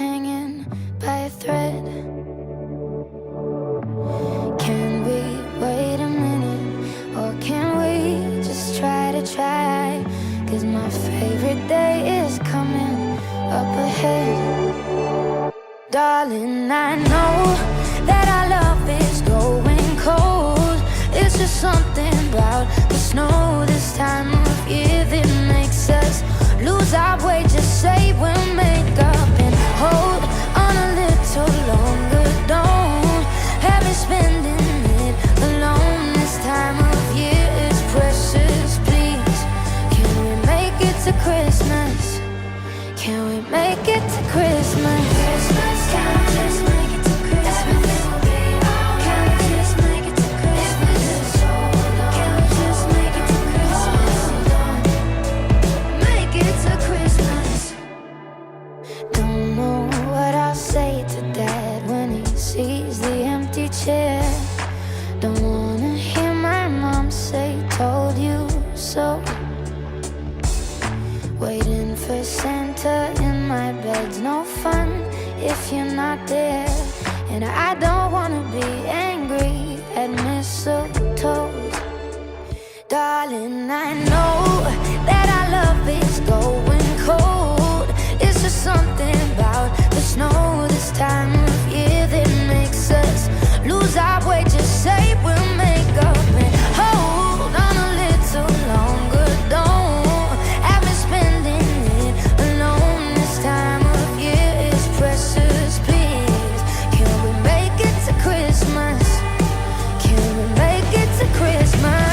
hanging by a thread. Can we wait a minute, or can we just try to try? 'Cause my favorite day is coming up ahead. Darling, I know that our love is going cold. It's just something about the snow this time of year that makes us lose our way. Just say we'll make up and hold on a little longer. Don't have me spending it alone this time of year. It's precious, please. Can we make it to Christmas? Can we make it to Christmas? Christmas, can we just make it to Christmas? Everything will be alright. Can we just make it to Christmas? Can we just make it to Christmas? Make it to Christmas. Don't know what I'll say to Dad when he sees the empty chair. Don't wanna hear my mom say, told you so. Waiting for Santa in my bed's no fun if you're not there. And I don't wanna be angry at mistletoe. Darling, I know that our love is going cold. It's just something about the snow this time of year that makes us lose our way. Just say we'll make up and hold on a little longer. Don't have me spending it alone this time of year. It's precious, please. Can we make it to Christmas? Can we make it to Christmas?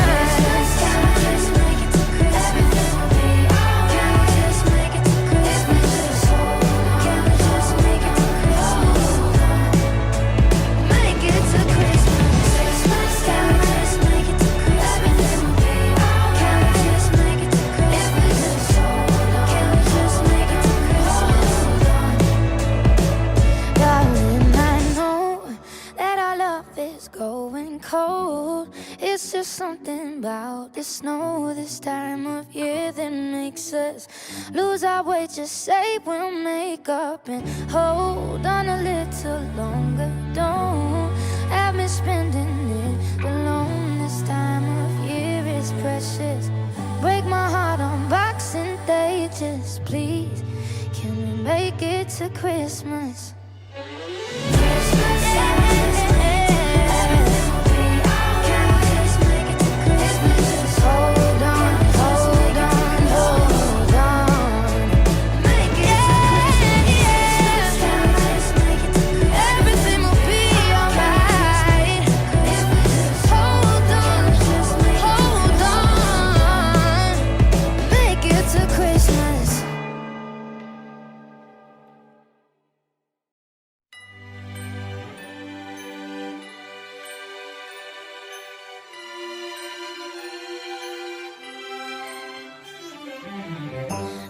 It's just something about the snow this time of year that makes us lose our way. Just say we'll make up and hold on a little longer. Don't have me spending it alone this time of year. It's precious. Break my heart on Boxing Day. Just please, can we make it to Christmas? Christmas,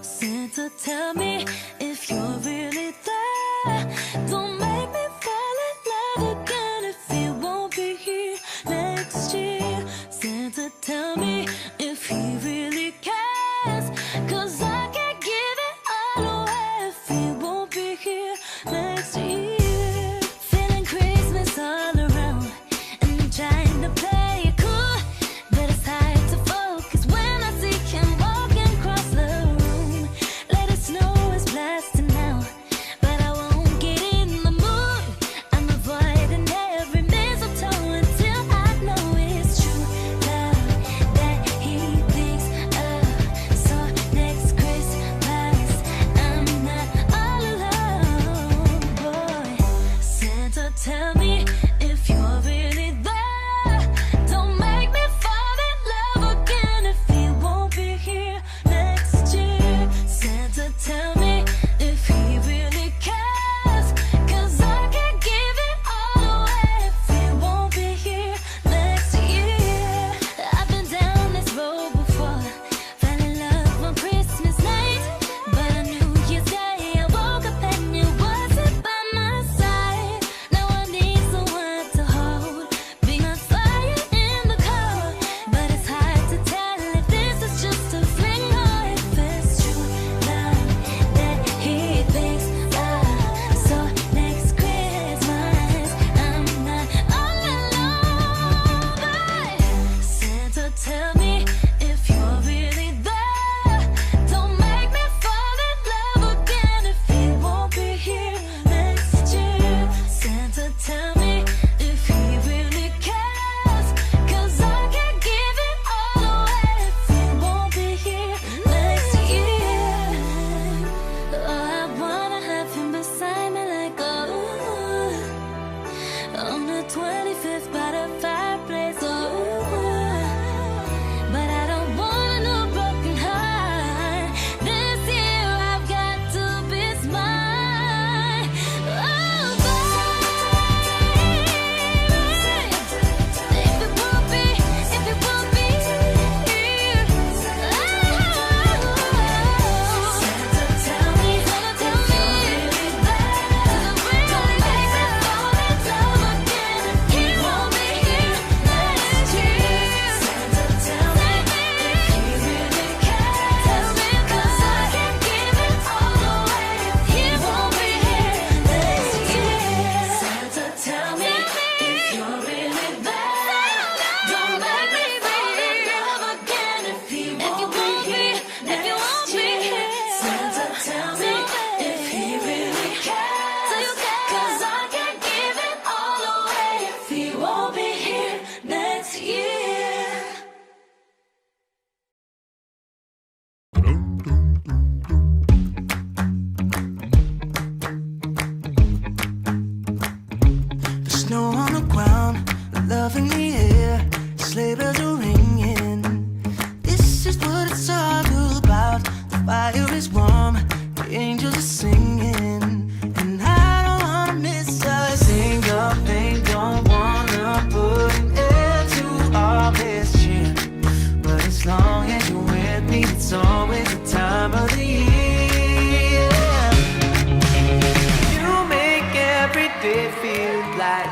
Santa, tell me if you're really there. Don't make me fall in love again if he won't be here next year. Santa, tell me if he really cares, 'cause I can't give it all away if he won't be here next year. Feeling Christmas all around and I'm trying to play it cool, but it's hard to focus when I see him walking across the room. Let it snow is blasting now, but I won't get in the mood. I'm avoiding every mistletoe until I know it's true love that he thinks of. So next Christmas I'm not all alone, boy.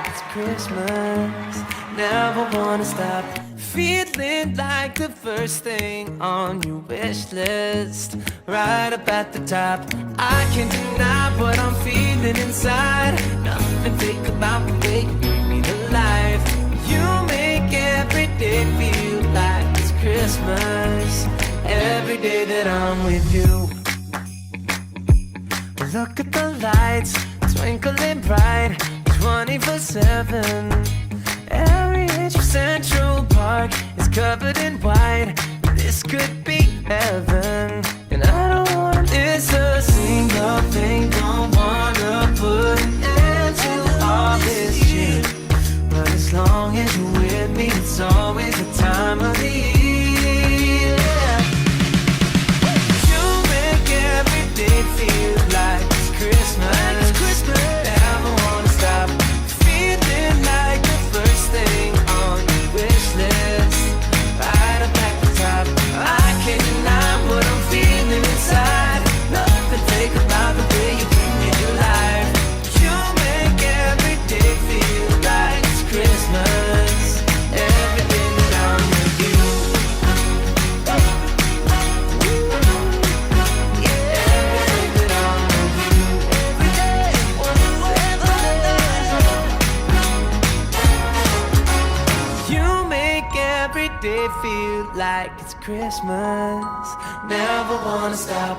like it's Christmas. Never wanna stop feeling like the first thing on your wish list, right up at the top. I can't deny what I'm feeling inside. Nothing fake about the way you bring me to life. You make every day feel like it's Christmas. Every day that I'm with you. Look at the lights, twinkling bright, 24/7. Every inch of Central Park is covered in white. This could be heaven, and I don't wanna miss a single thing. Don't wanna put an end to all this shit, but as long as you're with me, it's always the time of the year. You make every day feel like it's Christmas. Never wanna stop feeling like the first thing on your wish list, right up at the top. I can't deny what I'm feeling inside. Nothing fake about the way you bring me to life. You make every day feel like it's Christmas. Every day that I'm with you. Every day feel like it's Christmas. Never wanna stop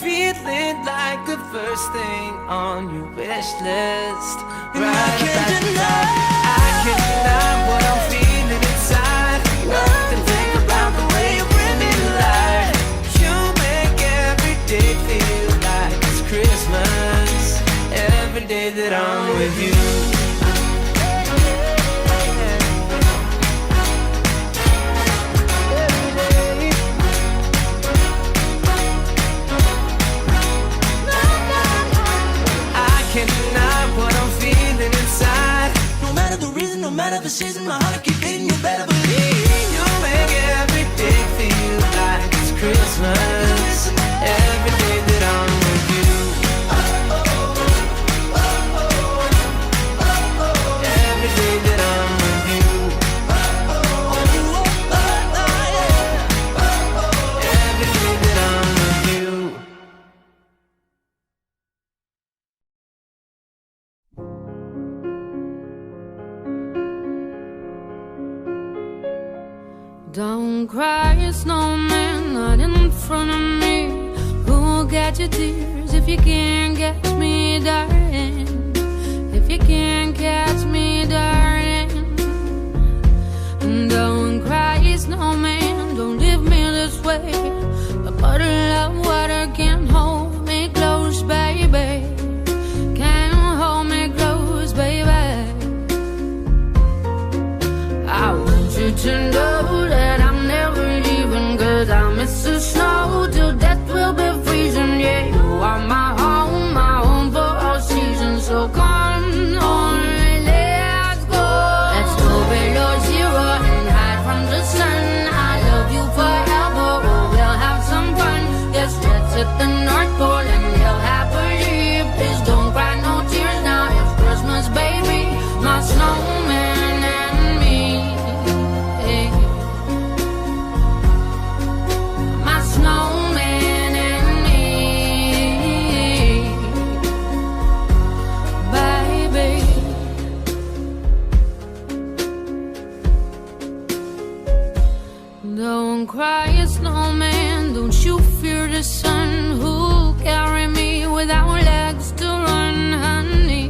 feeling like the first thing on your wish list, right up at the top. I can't deny what I'm feeling inside. Nothing think about the way you bring me to life. You make every day feel like it's Christmas. Every day that I'm with you. No matter the season, my heart keep beating, you better believe. You make every day feel like it's Christmas. Every day that I'm with you. Every day that I'm with you. Every day that I'm with you. Don't cry, snowman, not in front of me. Who'll get your tears if you can't catch me, darling? If you can't catch me, darling. Don't cry, snowman, don't leave me this way. A bottle of water can't hold me close, baby. Can't hold me close, baby. I want you to know that I'm never leaving, 'cause I miss the snow till death will be freezing. Yeah, you are my home for all seasons. So come on, let's go. Let's go below zero and hide from the sun. I love you forever, oh, we'll have some fun. Yes, let's hit the North Pole and live happily. Please don't cry, no tears now, it's Christmas, baby. My snowman and me. My snowman and me, baby. Don't cry, snowman, don't you fear the sun. Who'll carry me without legs to run, honey?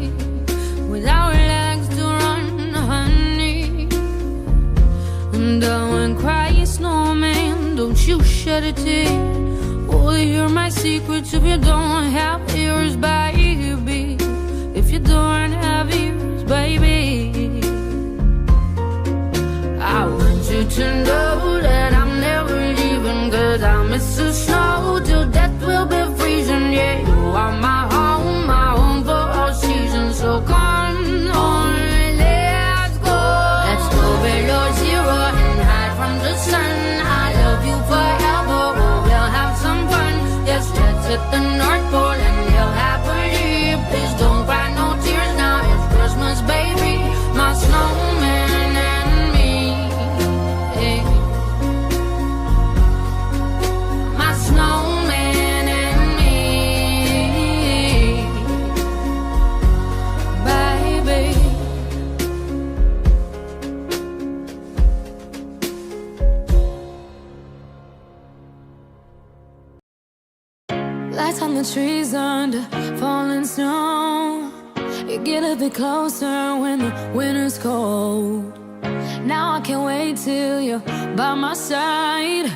Without legs to run, honey. Don't cry, snowman, don't you shed a tear. Oh, hear my secrets if you don't have ears, baby. If you don't have ears, baby. I want you to know that I'm never leaving, 'cause I miss the snow till death will be freezing. Yeah, you are my home for all seasons. So come on, let's go. Let's go below zero and hide from the sun. I love you forever, oh, we'll have some fun. Yes, let's hit the North Pole and live happily. Please don't cry, no tears now. trees under falling snow. You get a bit closer when the winter's cold. Now I can't wait till you're by my side.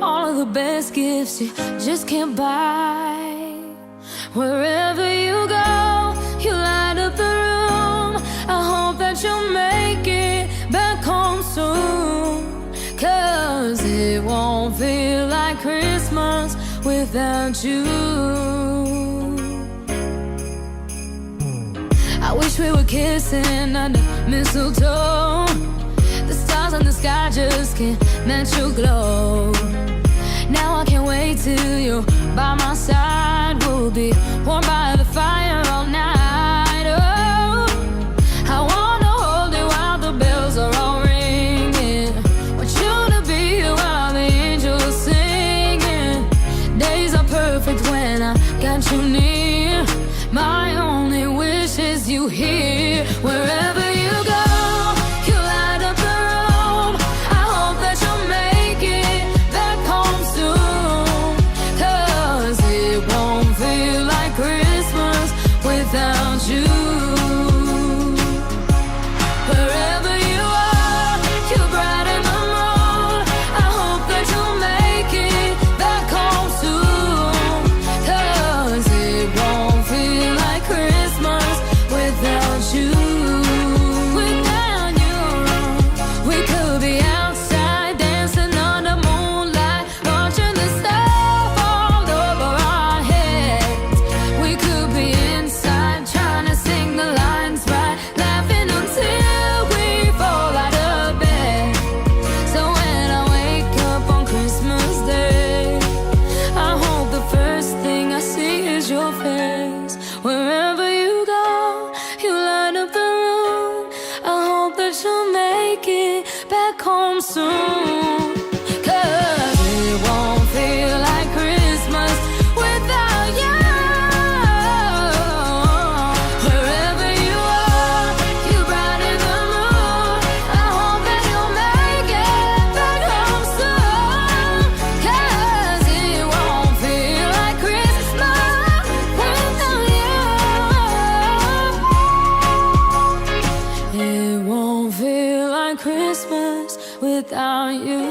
All of the best gifts you just can't buy. Wherever you go, you light up the room. I hope that you'll make it back home soon. 'Cause it won't feel like Christmas without you. I wish we were kissing under mistletoe. The stars in the sky just can't match your glow. Now I can't wait till you're by my side. We'll be warm by the fire all night. Oh, I wanna hold you while the bells are all ringing. Want you to be here while the angels singing. Days are perfect when I got you near. My only wish is you here. Wherever you go, you light up the room. I hope that you'll make it back home soon. 'Cause it won't feel like Christmas without you. Wherever you are, you're bright in the moon. I hope that you'll make it back home soon. 'Cause it won't feel like Christmas without you. Without you, we could be outside dancing under moonlight, watching the stars fall over our heads. We could be inside trying to sing the lines right, laughing until we fall out of bed. So when I wake up on Christmas Day, I hope the first thing I see is your face. Wherever you go, you light up the room. I hope that you'll make it back home soon. 'Cause it won't feel like Christmas without you. Wherever you are, you bright in the moon. I hope that you'll make it back home soon. 'Cause it won't feel like Christmas without you. It won't feel like Christmas without you.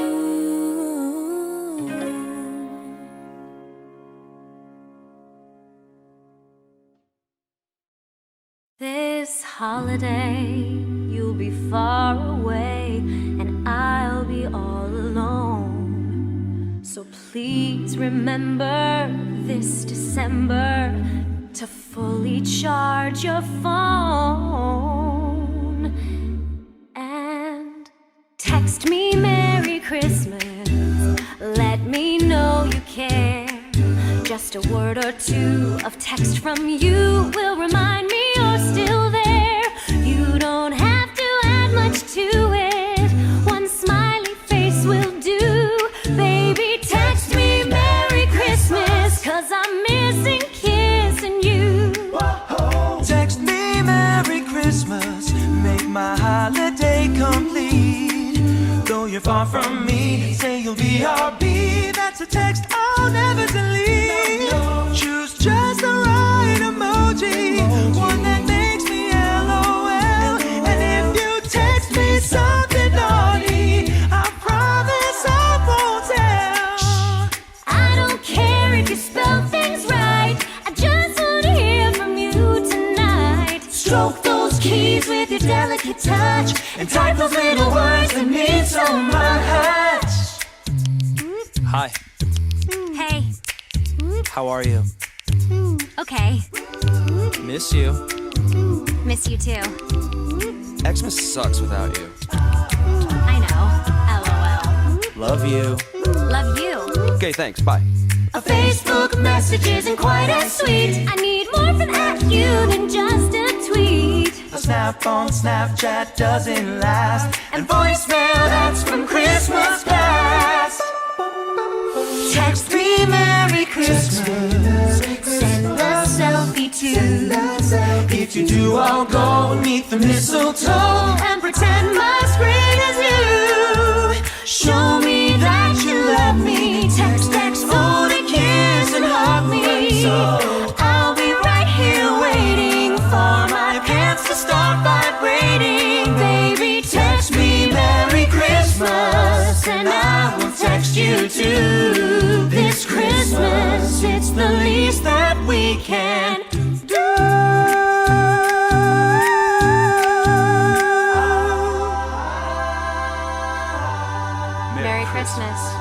This holiday, you'll be far away, and I'll be all alone. So please remember this December to fully charge your phone. And text me Merry Christmas, let me know you care. Just a word or two of text from you will remind me you're still there. You don't have to add much to it, one smiley face will do. Baby, text me Merry Christmas, 'cause I'm missing kissing you. Text me Merry Christmas, make my holiday complete. Though you're far from me, say you'll be RB. That's a text I'll never delete. Choose just the right emoji, one that makes me LOL. And if you text me something naughty, I promise I won't tell. I don't care if you spell things right, I just want to hear from you tonight. Stroke those keys with your delicate touch, and type those little words that mean so much. Hi, Hey, how are you? okay, Miss you. miss you too. Xmas sucks without you. I know, LOL. Love you. Love you. Okay, thanks, bye. A Facebook message isn't quite as sweet. I need more from you than just a tweet. A snap on Snapchat doesn't last, and voicemail that's from Christmas past. Text me Merry Christmas, Send a selfie too. if you do, I'll go beneath the mistletoe And pretend my screen is you. Show me that you love me. Text, fold and kiss and hug me. I'll be right here waiting for my pants to start vibrating. Baby, text me Merry Christmas, and I will text you too. This Christmas, it's the least that we can do. Merry Christmas.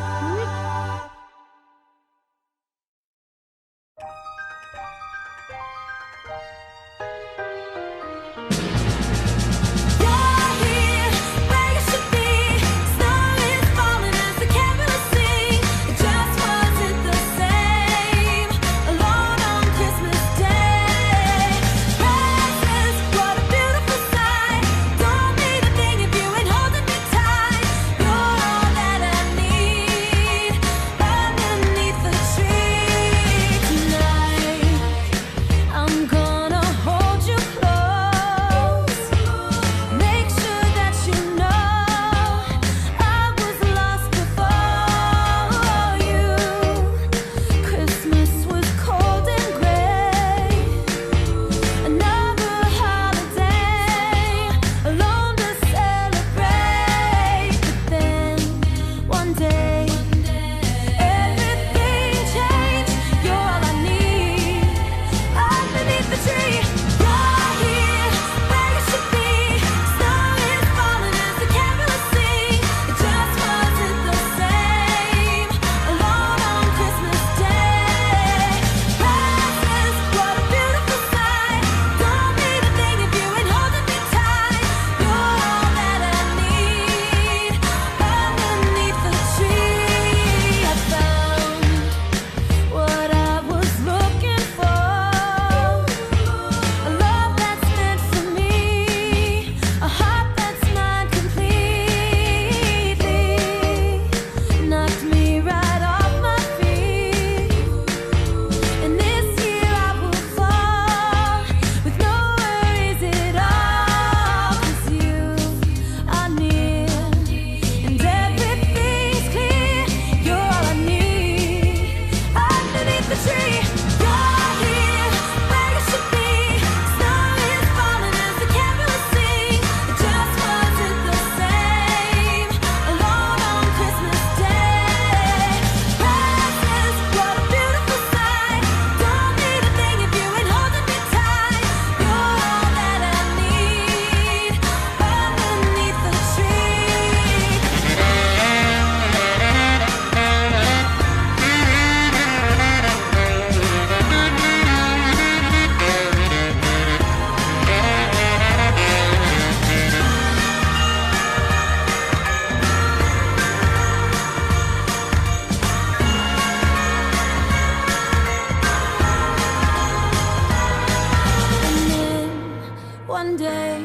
One day,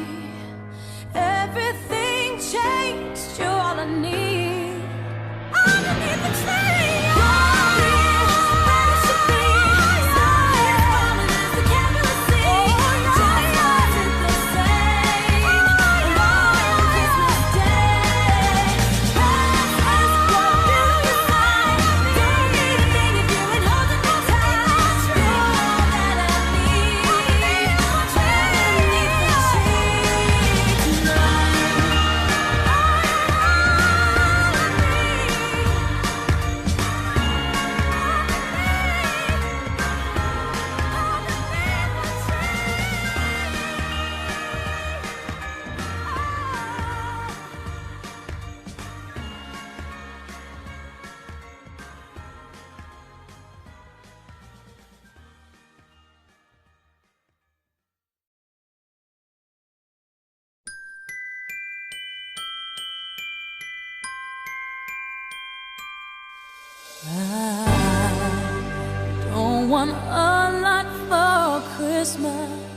everything changed. You're all I need. Underneath the tree. I don't want a lot for Christmas.